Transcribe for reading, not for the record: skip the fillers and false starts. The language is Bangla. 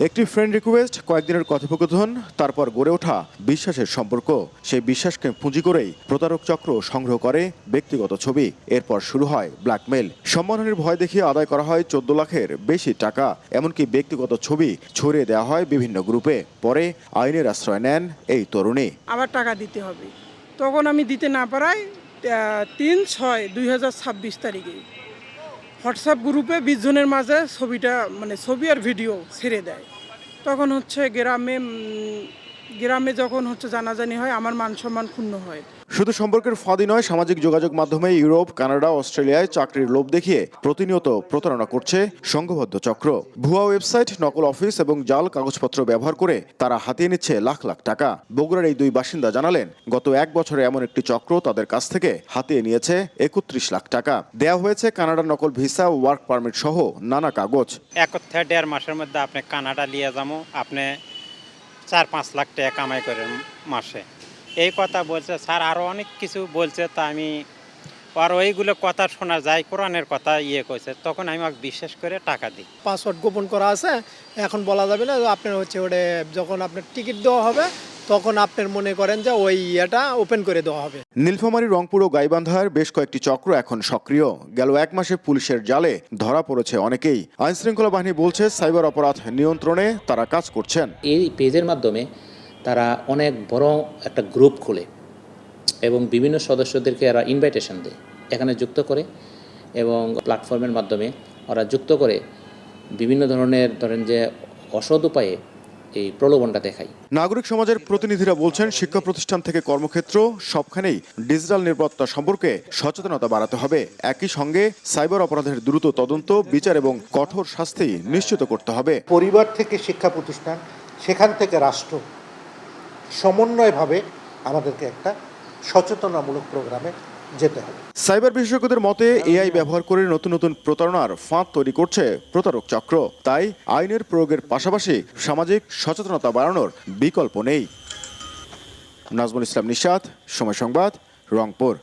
একটি ফ্রেন্ড রিকোয়েস্ট, কয়েকদিনের কথোপকথন, তারপর গড়ে ওঠা বিশ্বাসের সম্পর্ক। সেই বিশ্বাসকে পুঁজি করেই প্রতারক চক্র সংগ্রহ করে ব্যক্তিগত ছবি। এরপর শুরু হয় ব্ল্যাকমেল। সম্মানহানির ভয় দেখিয়ে আদায় করা হয় 14 লাখের বেশি টাকা। এমনকি ব্যক্তিগত ছবি ছড়িয়ে দেওয়া হয় বিভিন্ন গ্রুপে। পরে আইনের আশ্রয় নেন এই তরুণী। আবার টাকা দিতে হবে। তখন আমি দিতে না পারায় 3/6/2026 তারিখে হোয়াটসঅ্যাপ গ্রুপে 20 জনের মাঝে ছবি আর ভিডিও ছেড়ে দেয়। তখন গ্রামে যখন জানাজানি হয়, আমার মান সম্মান ক্ষুণ্ণ হয়। শুধু সম্পর্কের ফাঁদই নয়, সামাজিক যোগাযোগ মাধ্যমে ইউরোপ, কানাডা, অস্ট্রেলিয়ায় চাকরির লোভ দেখিয়ে প্রতিনিয়ত প্রতারণা করছে সংঘবদ্ধ চক্র। ভুয়া ওয়েবসাইট, নকল অফিস এবং জাল কাগজপত্র ব্যবহার করে তারা হাতিয়ে নিচ্ছে লাখ লাখ টাকা। বগুড়ার এই দুই বাসিন্দা জানালেন, গত 1 বছরে এমন একটি চক্র তাদের কাছ থেকে হাতিয়ে নিয়েছে 31 লাখ টাকা। দেওয়া হয়েছে কানাডার নকল ভিসা, ওয়ার্ক পারমিট সহ নানা কাগজ। 1-1.5 মাসের মধ্যে আপনি কানাডা নিয়ে যাবো, আপনি 4-5 লাখ টাকা কামাই করেন মাসে, এই কথা বলছে। স্যার আরও অনেক কিছু বলছে। তা আমি আর ওইগুলো কথা শোনা যায়, কোরআনের কথা করেছে, তখন আমি আমাকে বিশ্বাস করে টাকা দিই। পাসওয়ার্ড গোপন করা আছে, এখন বলা যাবে না। আপনার ওটা যখন আপনার টিকিট দেওয়া হবে, তখন আপনার মনে করেন যে ওই ইয়েটা ওপেন করে দেওয়া হবে। নীলফামারী, রংপুর ও গাইবান্ধার বেশ কয়েকটি চক্র এখন সক্রিয়। গেল 1 মাসে পুলিশের জালে ধরা পড়েছে অনেকেই। আইনশৃঙ্খলা বাহিনী বলছে, সাইবার অপরাধ নিয়ন্ত্রণে তারা কাজ করছেন। এই পেজের মাধ্যমে তারা অনেক বড় একটা গ্রুপ খোলে এবং বিভিন্ন সদস্যদেরকে এরা ইনভাইটেশন দেয়, এখানে যুক্ত করে এবং প্ল্যাটফর্মের মাধ্যমে ওরা যুক্ত করে বিভিন্ন ধরনের যে অসৎ উপায়ে এই প্রলোভনটা দেখায়। নাগরিক সমাজের প্রতিনিধিরা বলছেন, শিক্ষা প্রতিষ্ঠান থেকে কর্মক্ষেত্র সবখানেই ডিজিটাল নিরাপত্তা সম্পর্কে সচেতনতা বাড়াতে হবে। একই সঙ্গে সাইবার অপরাধের দ্রুত তদন্ত, বিচার এবং কঠোর শাস্তি নিশ্চিত করতে হবে। পরিবার থেকে শিক্ষা প্রতিষ্ঠান, সেখান থেকে রাষ্ট্র সমন্বয়ভাবে আমাদেরকে একটা সচেতনামূলক প্রোগ্রামে যেতে হবে। সাইবার বিশেষজ্ঞদের মতে, এআই ব্যবহার করে নতুন নতুন প্রতারণার ফাঁদ তৈরি করছে প্রতারক চক্র। তাই আইনের প্রয়োগের পাশাপাশি সামাজিক সচেতনতা বাড়ানোর বিকল্প নেই। নাজমুল ইসলাম নিশাত, সময় সংবাদ, রংপুর।